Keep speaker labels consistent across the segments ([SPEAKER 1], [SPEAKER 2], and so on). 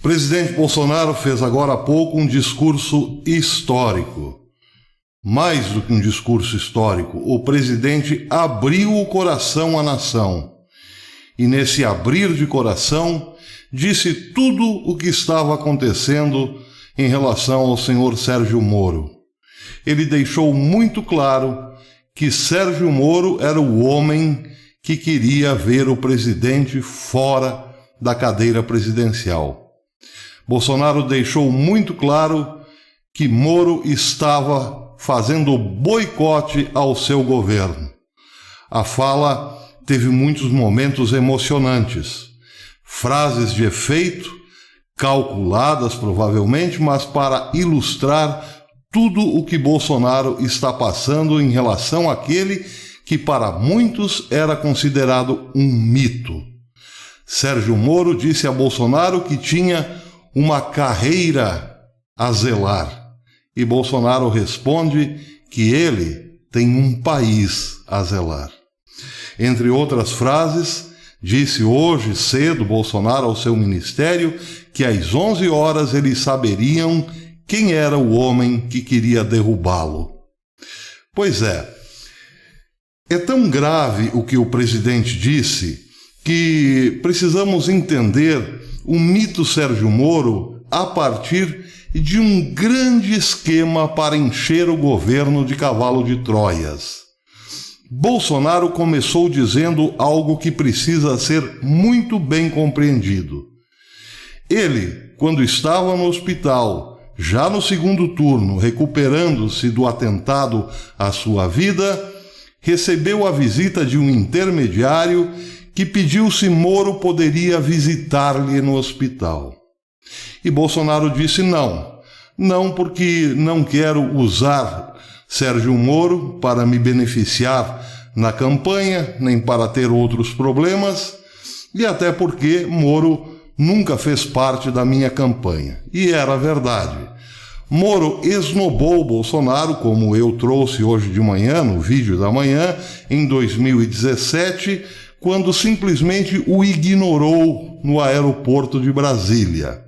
[SPEAKER 1] presidente Bolsonaro fez agora há pouco um discurso histórico. Mais do que um discurso histórico, o presidente abriu o coração à nação. E nesse abrir de coração, disse tudo o que estava acontecendo em relação ao senhor Sérgio Moro. Ele deixou muito claro que Sérgio Moro era o homem que queria ver o presidente fora da cadeira presidencial. Bolsonaro deixou muito claro que Moro estava fazendo boicote ao seu governo. A fala teve muitos momentos emocionantes, frases de efeito, calculadas provavelmente, mas para ilustrar tudo o que Bolsonaro está passando em relação àquele que para muitos era considerado um mito. Sérgio Moro disse a Bolsonaro que tinha uma carreira a zelar. E Bolsonaro responde que ele tem um país a zelar. Entre outras frases, disse hoje cedo Bolsonaro ao seu ministério que às 11 horas eles saberiam quem era o homem que queria derrubá-lo. Pois é tão grave o que o presidente disse que precisamos entender o mito Sérgio Moro a partir de um grande esquema para encher o governo de cavalo de Troias. Bolsonaro começou dizendo algo que precisa ser muito bem compreendido. Ele, quando estava no hospital, já no segundo turno, recuperando-se do atentado à sua vida, recebeu a visita de um intermediário que pediu se Moro poderia visitar-lhe no hospital. E Bolsonaro disse não porque não quero usar Sérgio Moro para me beneficiar na campanha, nem para ter outros problemas, e até porque Moro nunca fez parte da minha campanha. E era verdade. Moro esnobou Bolsonaro, como eu trouxe hoje de manhã, no vídeo da manhã, em 2017, quando simplesmente o ignorou no aeroporto de Brasília.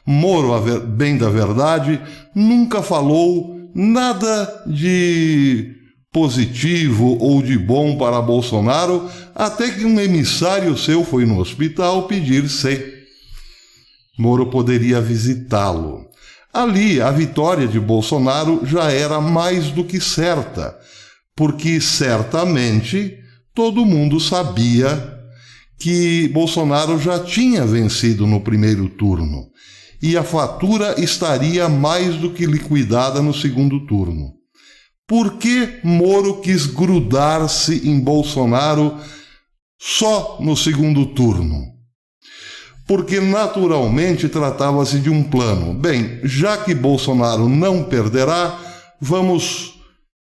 [SPEAKER 1] Moro, a bem da verdade, nunca falou nada de positivo ou de bom para Bolsonaro, até que um emissário seu foi no hospital pedir se Moro poderia visitá-lo. Ali, a vitória de Bolsonaro já era mais do que certa, porque certamente todo mundo sabia que Bolsonaro já tinha vencido no primeiro turno. E a fatura estaria mais do que liquidada no segundo turno. Por que Moro quis grudar-se em Bolsonaro só no segundo turno? Porque naturalmente tratava-se de um plano. Bem, já que Bolsonaro não perderá,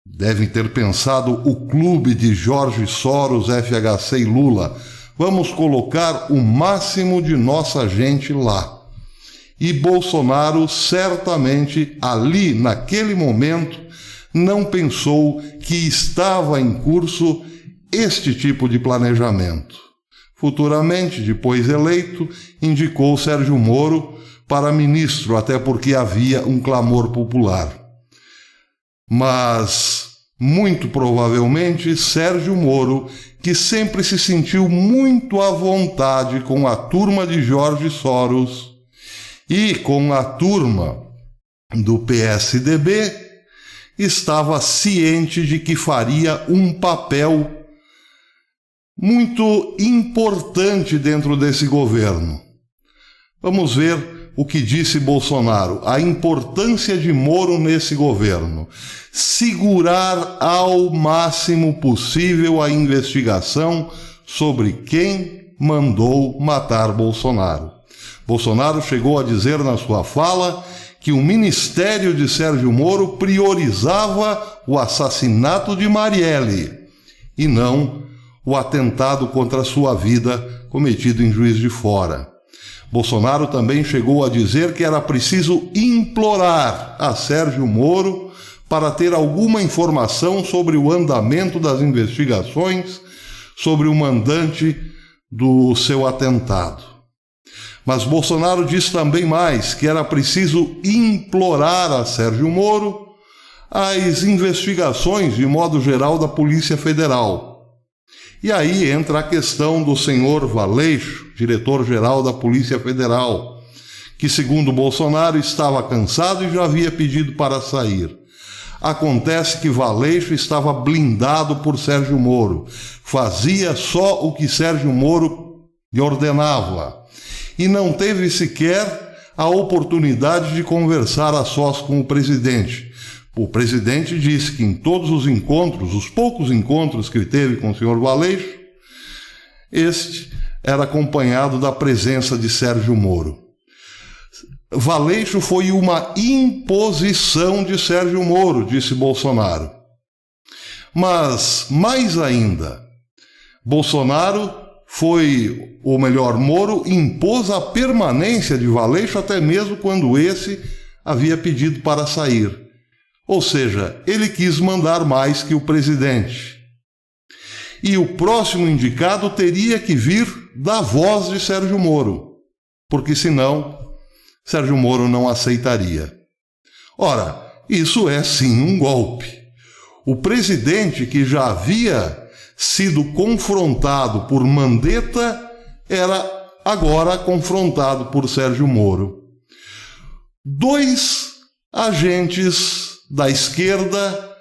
[SPEAKER 1] devem ter pensado o clube de Jorge Soros, FHC e Lula, vamos colocar o máximo de nossa gente lá. E Bolsonaro certamente ali, naquele momento, não pensou que estava em curso este tipo de planejamento. Futuramente, depois eleito, indicou Sérgio Moro para ministro, até porque havia um clamor popular. Mas, muito provavelmente, Sérgio Moro, que sempre se sentiu muito à vontade com a turma de Jorge Soros, e com a turma do PSDB, estava ciente de que faria um papel muito importante dentro desse governo. Vamos ver o que disse Bolsonaro, a importância de Moro nesse governo. Segurar ao máximo possível a investigação sobre quem mandou matar Bolsonaro. Bolsonaro chegou a dizer na sua fala que o ministério de Sérgio Moro priorizava o assassinato de Marielle e não o atentado contra a sua vida cometido em Juiz de Fora. Bolsonaro também chegou a dizer que era preciso implorar a Sérgio Moro para ter alguma informação sobre o andamento das investigações sobre o mandante do seu atentado. Mas Bolsonaro diz também mais, que era preciso implorar a Sérgio Moro as investigações, de modo geral, da Polícia Federal. E aí entra a questão do senhor Valeixo, diretor-geral da Polícia Federal, que, segundo Bolsonaro, estava cansado e já havia pedido para sair. Acontece que Valeixo estava blindado por Sérgio Moro, fazia só o que Sérgio Moro lhe ordenava e não teve sequer a oportunidade de conversar a sós com o presidente. O presidente disse que em todos os encontros, os poucos encontros que ele teve com o senhor Valeixo, este era acompanhado da presença de Sérgio Moro. Valeixo foi uma imposição de Sérgio Moro, disse Bolsonaro. Mas, mais ainda, Moro impôs a permanência de Valeixo até mesmo quando esse havia pedido para sair. Ou seja, ele quis mandar mais que o presidente. E o próximo indicado teria que vir da voz de Sérgio Moro, porque senão Sérgio Moro não aceitaria. Ora, isso é sim um golpe. O presidente, que já havia sido confrontado por Mandetta, era agora confrontado por Sérgio Moro. Dois agentes da esquerda,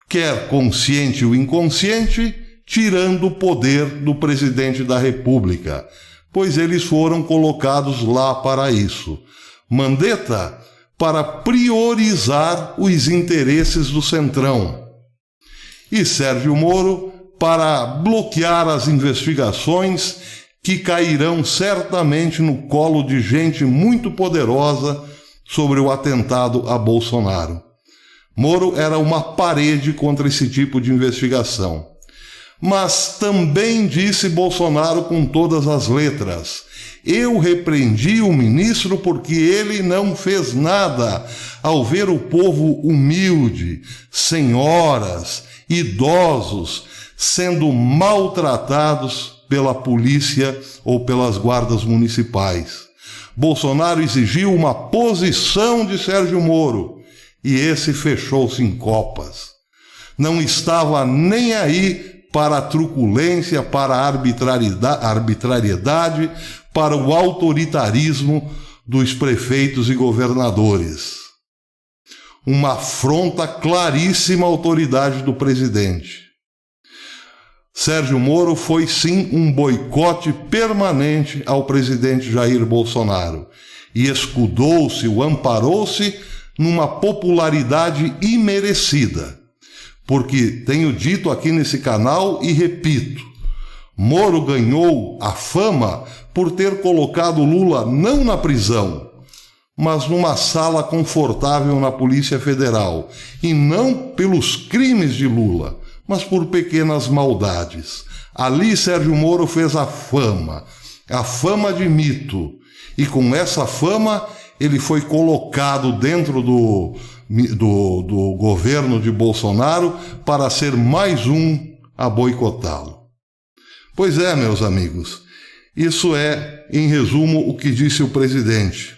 [SPEAKER 1] quer consciente ou inconsciente, tirando o poder do presidente da República, pois eles foram colocados lá para isso. Mandetta para priorizar os interesses do Centrão e Sérgio Moro para bloquear as investigações que cairão certamente no colo de gente muito poderosa sobre o atentado a Bolsonaro. Moro era uma parede contra esse tipo de investigação. Mas também disse Bolsonaro com todas as letras: eu repreendi o ministro porque ele não fez nada ao ver o povo humilde, senhoras, idosos, sendo maltratados pela polícia ou pelas guardas municipais. Bolsonaro exigiu uma posição de Sérgio Moro e esse fechou-se em copas. Não estava nem aí para a truculência, para a arbitrariedade, para o autoritarismo dos prefeitos e governadores. Uma afronta claríssima à autoridade do presidente. Sérgio Moro foi sim um boicote permanente ao presidente Jair Bolsonaro e escudou-se, o amparou-se numa popularidade imerecida. Porque tenho dito aqui nesse canal e repito, Moro ganhou a fama por ter colocado Lula não na prisão, mas numa sala confortável na Polícia Federal, e não pelos crimes de Lula, mas por pequenas maldades. Ali Sérgio Moro fez a fama de mito, e com essa fama ele foi colocado dentro do governo de Bolsonaro para ser mais um a boicotá-lo. Pois é, meus amigos, isso é, em resumo, o que disse o presidente.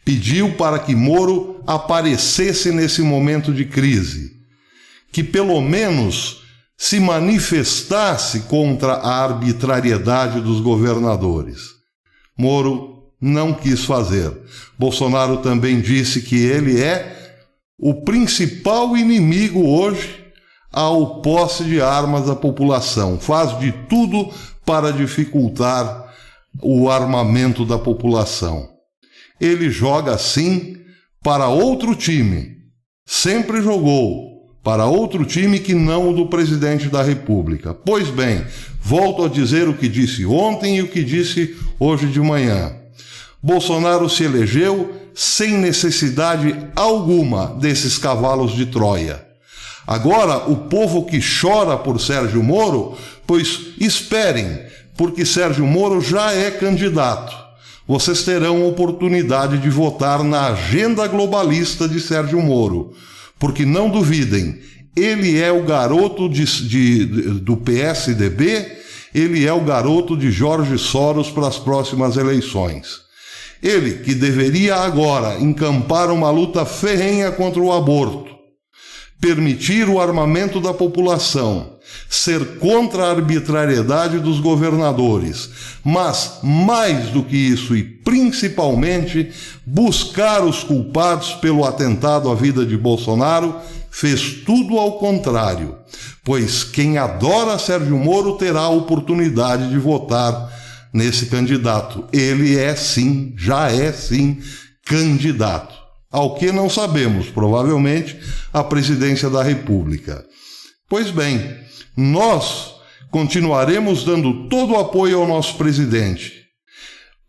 [SPEAKER 1] Pediu para que Moro aparecesse nesse momento de crise, que pelo menos se manifestasse contra a arbitrariedade dos governadores. Moro não quis fazer. Bolsonaro também disse que ele é o principal inimigo hoje ao posse de armas da população. Faz de tudo para dificultar o armamento da população. Ele joga, sim, para outro time. Sempre jogou para outro time que não o do presidente da República. Pois bem, volto a dizer o que disse ontem e o que disse hoje de manhã. Bolsonaro se elegeu sem necessidade alguma desses cavalos de Troia. Agora, o povo que chora por Sérgio Moro, pois esperem, porque Sérgio Moro já é candidato. Vocês terão oportunidade de votar na agenda globalista de Sérgio Moro, porque não duvidem, ele é o garoto do PSDB, Ele é o garoto de Jorge Soros para as próximas eleições. Ele que deveria agora encampar uma luta ferrenha contra o aborto, permitir o armamento da população, ser contra a arbitrariedade dos governadores, mas, mais do que isso e principalmente, buscar os culpados pelo atentado à vida de Bolsonaro, fez tudo ao contrário, pois quem adora Sérgio Moro terá a oportunidade de votar nesse candidato. Ele é sim, já é sim, candidato. Ao que não sabemos, provavelmente, a presidência da República. Pois bem, nós continuaremos dando todo o apoio ao nosso presidente.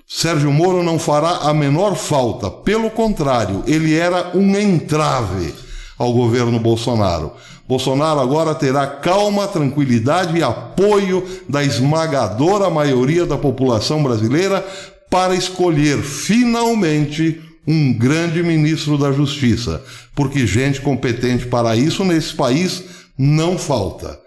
[SPEAKER 1] Sérgio Moro não fará a menor falta, pelo contrário, ele era um entrave ao governo Bolsonaro. Bolsonaro agora terá calma, tranquilidade e apoio da esmagadora maioria da população brasileira para escolher finalmente um grande ministro da Justiça, porque gente competente para isso nesse país não falta.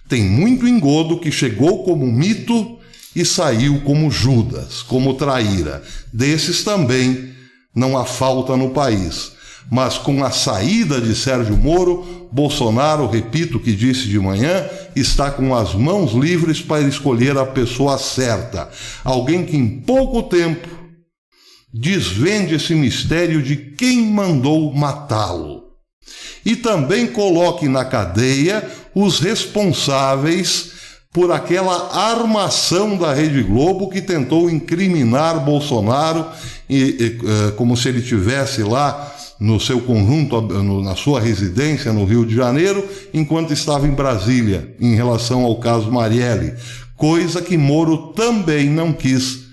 [SPEAKER 1] Tem muito engodo que chegou como mito e saiu como Judas, como traíra. Desses também não há falta no país. Mas com a saída de Sérgio Moro, Bolsonaro, repito o que disse de manhã, está com as mãos livres para escolher a pessoa certa. Alguém que em pouco tempo desvende esse mistério de quem mandou matá-lo. E também coloque na cadeia os responsáveis por aquela armação da Rede Globo que tentou incriminar Bolsonaro, como se ele tivesse lá no seu conjunto, na sua residência no Rio de Janeiro, enquanto estava em Brasília, em relação ao caso Marielle, coisa que Moro também não quis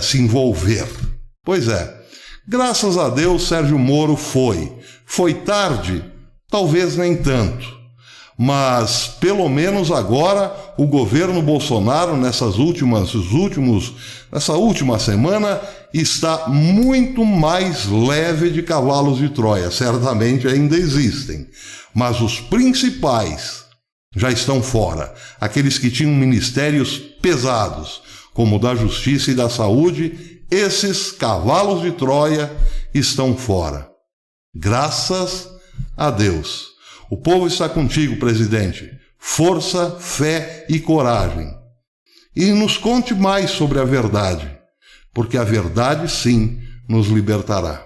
[SPEAKER 1] se envolver. Pois é, graças a Deus Sérgio Moro foi. Foi tarde? Talvez nem tanto. Mas, pelo menos agora, o governo Bolsonaro, nessa última semana, está muito mais leve de cavalos de Troia. Certamente ainda existem. Mas os principais já estão fora. Aqueles que tinham ministérios pesados, como o da Justiça e da Saúde, esses cavalos de Troia estão fora. Graças a Deus. O povo está contigo, presidente. Força, fé e coragem. E nos conte mais sobre a verdade, porque a verdade, sim, nos libertará.